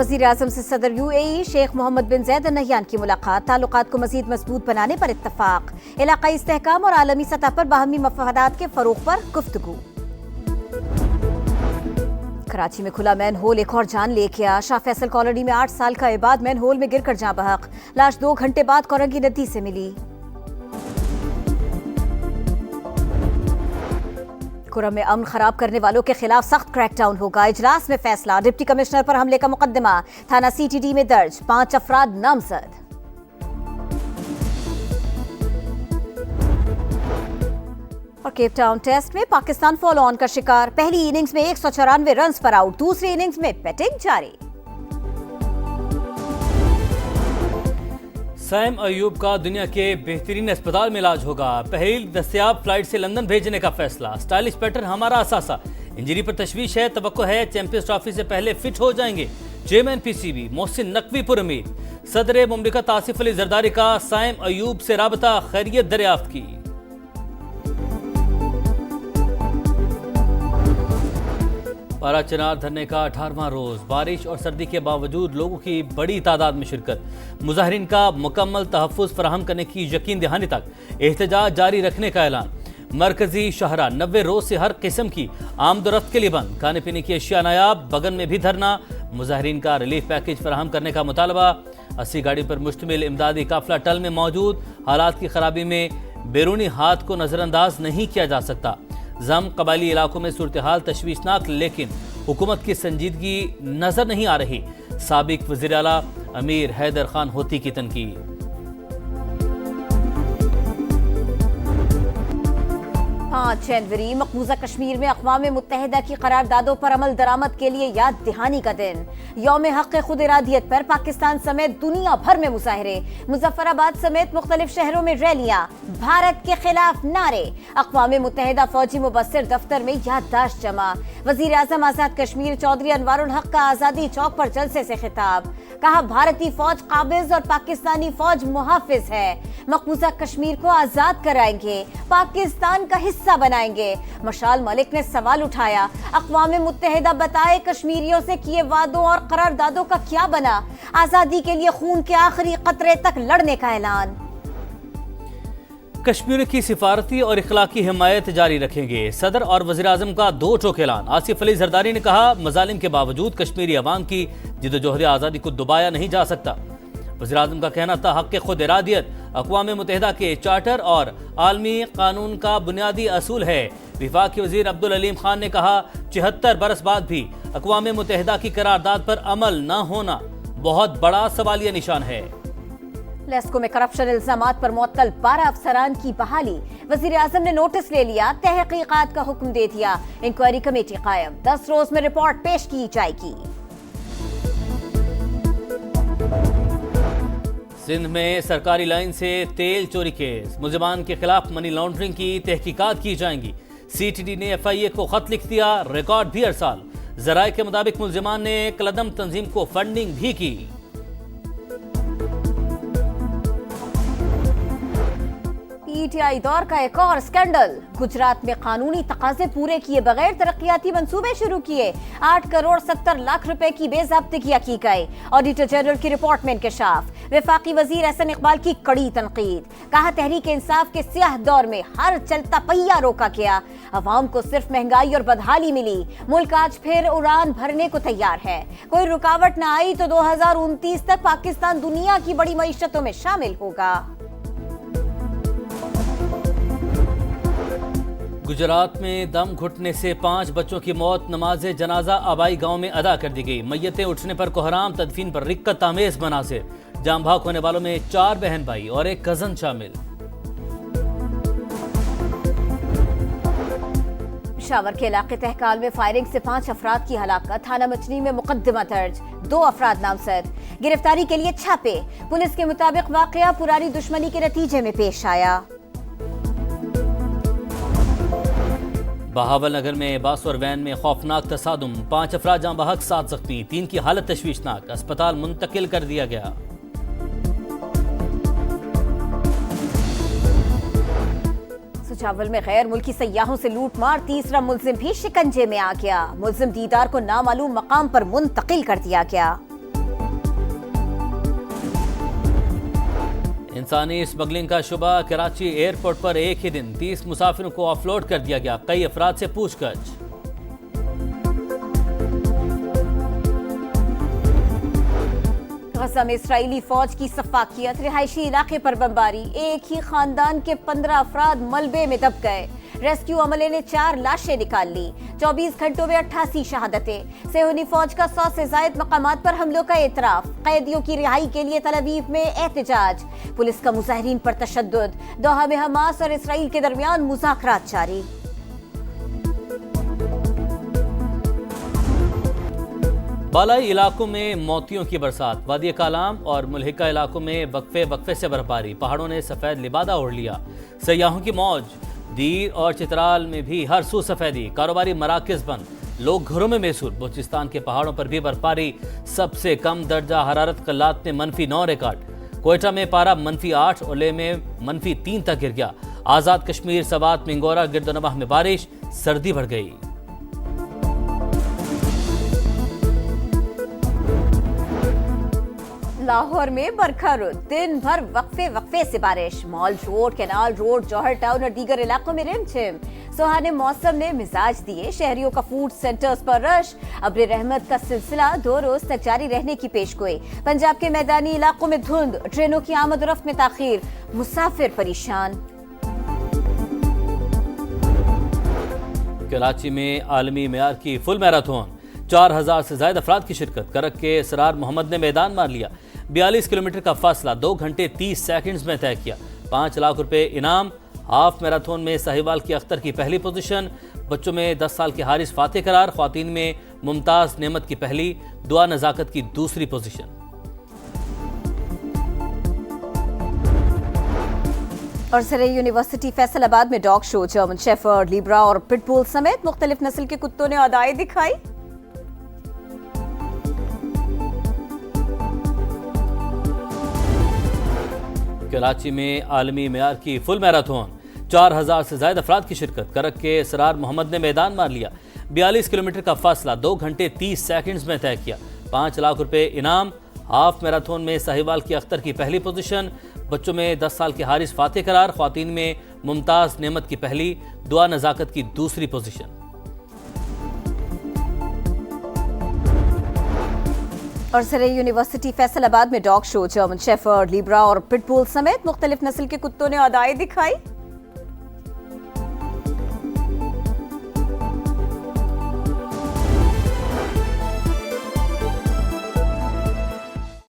वज़ीर आज़म से सदर UAE शेख मोहम्मद बिन ज़ैद अल नहयान की मुलाकात, ताल्लुकात को मज़ीद मजबूत बनाने पर इत्तफाक, इलाक़ाई इस्तेहकाम और आलमी सतह पर बाहमी मफादात के फ़रोग़ पर गुफ्तगू। कराची में खुला मैन होल एक और जान ले गया। शाह फैसल कॉलोनी में 8 साल का इबाद मैन होल में गिरकर जाँ बहक, लाश 2 घंटे बाद कोरंगी नदी से मिली। कुरम में अमन खराब करने वालों के खिलाफ सख्त क्रैकडाउन होगा। इजलास में फैसला, डिप्टी कमिश्नर पर हमले का मुकदमा थाना CTD में दर्ज, 5 अफराद नामजद। और केप टाउन टेस्ट में पाकिस्तान फॉलो ऑन का शिकार, पहली इनिंग्स में 194 रन पर आउट, दूसरी इनिंग्स में बैटिंग जारी। सैम अयूब का दुनिया के बेहतरीन अस्पताल में इलाज होगा, पहली दस्तयाब फ्लाइट से लंदन भेजने का फैसला। स्टाइलिश पैटर्न हमारा असासा, इंजरी पर तशवीश है, तवक्को है चैंपियंस ट्रॉफी से पहले फिट हो जाएंगे। चेयरमैन PCB मोहसिन नकवी पुर उम्मीद। सदर मुमलिकत आसिफ अली जरदारी का सैम अयूब से राबता, खैरियत दरियाफ्त की। पारा चिनार धरने का 18वां रोज, बारिश और सर्दी के बावजूद लोगों की बड़ी तादाद में शिरकत। मुजाहिरीन का मुकम्मल तहफ़्फ़ुज़ फराहम करने की यकीन दहानी तक एहतजाज जारी रखने का ऐलान। मरकजी शहरा 90 रोज से हर किस्म की आमदोरफ्त के लिए बंद, खाने पीने की अशिया नायाब, बगन में भी धरना। मुजाहिरीन का रिलीफ पैकेज फराहम करने का मुतालबा। 80 गाड़ी पर मुश्तमिल इमदादी काफिला टल में मौजूद, हालात की खराबी में बैरूनी हाथ को नजरअंदाज नहीं किया जा सकता। जम कबायली इलाकों में सूरत हाल तशवीशनाक, लेकिन हुकूमत की संजीदगी नजर नहीं आ रही। साबिक वज़ीर आला अमीर हैदर खान होती की तनकीद। 5 जनवरी मकबूजा कश्मीर में अक़वाम मुत्तहिदा की करारदादों पर अमल दरामद के लिए याद दहानी का दिन। यौम हक़ खुद इरादियत पर पाकिस्तान समेत दुनिया भर में मुजाहरे, मुजफ्फराबाद समेत मुख्तलिफ शहरों में रैलियां, भारत के खिलाफ नारे। अक़वाम मुत्तहिदा फौजी मुबस्सिर दफ्तर में याददाश्त जमा। वज़ीर आज़म आज़ाद कश्मीर चौधरी अनवारुल हक का आज़ादी चौक पर जलसे से खिताब, कहा भारतीय फौज काबिज और पाकिस्तानी फौज मुहाफिज है। मकबूजा कश्मीर को आजाद कराएंगे, पाकिस्तान का हिस्सा बनाएंगे। मशाल मलिक ने सवाल उठाया, अक़वाम मुत्तहिदा बताए कश्मीरियों से किए वादों और करारदादों का क्या बना। आजादी के लिए खून के आखिरी कतरे तक लड़ने का ऐलान। कश्मीर की सिफारती और इखलाकी हिमायत जारी रखेंगे, सदर और वज़ीर आज़म का 2 टोक ऐलान। आसिफ अली जरदारी ने कहा, मजालिम के बावजूद कश्मीरी अवाम की जिद्दोजहद आज़ादी को दबाया नहीं जा सकता। वज़ीर आज़म का कहना था, हक़ खुद इरादियत अक़वाम मुत्तहिदा के चार्टर और आलमी कानून का बुनियादी असूल है। विफाकी वज़ीर अब्दुल अलीम खान ने कहा, 74 बरस बाद भी अक़वाम मुत्तहिदा की करारदाद पर अमल न होना बहुत बड़ा सवालिया निशान है। लेस्को में करप्शन इल्जामात पर मुअत्तल 12 अफसरान की बहाली। वज़ीर आज़म ने नोटिस ले लिया, तहक़ीक़ात का हुक्म दे दिया, इंक्वायरी कमेटी कायम, 10 रोज में रिपोर्ट पेश की जाएगी। सिंध में सरकारी लाइन से तेल चोरी केस, मुलजिमान के खिलाफ मनी लॉन्ड्रिंग की तहकीकात की जाएंगी। CTD ने FIA को खत लिख दिया, रिकॉर्ड भी अरसाल। जराये के मुताबिक मुलजिमान ने कलदम तंजीम को फंडिंग भी की। PTI दौर का एक और स्कैंडल, गुजरात में कानूनी तकाजे पूरे किए बगैर तरक्याती मंसूबे शुरू किए, 8 करोड़ 70 लाख रुपए की बेज़ाब्तिगियां की गई। ऑडिटर जनरल की रिपोर्ट में इंकशाफ। वफाकी वजीर एहसन इकबाल की कड़ी तनकीद, कहा तहरीक इंसाफ के स्याह दौर में हर चलता पहिया रोका गया, अवाम को सिर्फ महंगाई और बदहाली मिली। मुल्क आज फिर उड़ान भरने को तैयार है, कोई रुकावट न आई तो 2029 तक पाकिस्तान दुनिया की बड़ी मईशतों में शामिल होगा। गुजरात में दम घुटने से 5 बच्चों की मौत, नमाज जनाजा आबाई गांव में अदा कर दी गई। मैयतें उठने पर कोहराम, तदफीन पर रिक्कत आमेज मनासिर। जाम भाग होने वालों में 4 बहन भाई और 1 कजन शामिल। पेशावर के इलाके तहकाल में फायरिंग से 5 अफराद की हलाकत, थाना मचनी में मुकदमा दर्ज, 2 अफराद नामजद। गिरफ्तारी के लिए छापे, पुलिस के मुताबिक वाकया पुरानी दुश्मनी के नतीजे में पेश आया। बहावल नगर में बस और वैन में खौफनाक तसादुम, 5 अफराद जाँ बहक, 7 जख्मी, 3 की हालत तशवीशनाक, अस्पताल मुंतकिल कर दिया गया। सुचावल में गैर मुल्की सयाहों से लूटमार, तीसरा मुल्जिम भी शिकंजे में आ गया। मुल्जिम दीदार को नामालूम मकाम पर मुंतकिल कर दिया गया। इंसानी स्मगलिंग का शुबा। कराची एयरपोर्ट पर एक ही दिन 30 मुसाफिरों को ऑफलोड कर दिया गया। कई अफराद से पूछताछ। गजा में इस्राएली फौज की सफाकियत। रिहायशी इलाके पर बमबारी। एक ही खानदान के 15 अफराद मलबे में दब गए। रेस्क्यू अमले ने 4 लाशें निकाल ली। 24 घंटों में 88 शहादतें। सेहूनी फौज का 100 से जायद मकामात पर हमलों का एतराफ। कैदियों की रिहाई के लिए तल अवीव में एहतजाज। पुलिस का मुजाहिरीन पर तशद्दुद। दोहा में हमास और इसराइल के दरमियान मुज़ाकरात जारी। बालाई इलाकों में मोतियों की बरसात। वादी कालाम और मुल्हिका इलाकों में वक्फे से बर्फबारी। पहाड़ों ने सफेद लिबादा ओढ़ लिया। सयाहों की मौज। दीर और चित्राल में भी हर सू सफेदी। कारोबारी मराकज बंद। लोग घरों में मैसूर। बलूचिस्तान के पहाड़ों पर भी बर्फबारी। सबसे कम दर्जा हरारत कल्लात में -9 रिकॉर्ड। कोयटा में पारा -8 और लेह में -3 तक गिर गया। आजाद कश्मीर, सवात, मिंगोरा, गिरदोनवाह में बारिश। सर्दी बढ़ गई। लाहौर में बरखा रुत। दिन भर वक्फे से बारिश। मॉल रोड, कैनाल रोड, जौहर टाउन और दीगर इलाकों में रिमझिम। सुहाने मौसम ने मिजाज दिए। शहरियों का फूड सेंटर्स पर रश। अब्र रहमत का सिलसिला 2 रोज तक जारी रहने की पेशगोई। पंजाब के मैदानी इलाकों में धुंध। ट्रेनों की आमद रफ्त में ताखीर। मुसाफिर परेशान। कराची में आलमी मेयार की फुल मैराथन। 4000 से ज्यादा अफराद की शिरकत। करक के सरार मोहम्मद ने मैदान मार लिया। 42 किलोमीटर का फासला 2 घंटे 30 सेकंड्स में तय किया। 5 लाख रुपए इनाम। हाफ मैराथन में साहिवाल की अख्तर की पहली पोजीशन। बच्चों में 10 साल के हारिस फातेह करार। ख्वातीन में मुमताज नेमत की पहली। दुआ नजाकत की दूसरी पोजीशन। और सरई यूनिवर्सिटी फैसलाबाद में dog show. German shepherd, Libra और पिटबुल समेत मुख्तलिफ नस्ल के कुत्तों ने अदाएं दिखाई। कराची में आलमी मेयार की फुल मैराथन। 4000 से ज्यादा अफराद की शिरकत। करक के सरार मोहम्मद ने मैदान मार लिया। 42 किलोमीटर का फासला 2 घंटे 30 सेकंड्स में तय किया। 5 लाख रुपए इनाम। हाफ मैराथन में साहिवाल की अख्तर की पहली पोजीशन। बच्चों में 10 साल के हारिस फातेह करार। ख्वातीन में मुमताज नेमत की पहली। दुआ नजाकत की दूसरी पोजीशन। और सरई यूनिवर्सिटी फैसलाबाद में dog show. German shepherd, Libra और पिटबुल समेत मुख्तलिफ नस्ल के कुत्तों ने अदाएं दिखाई।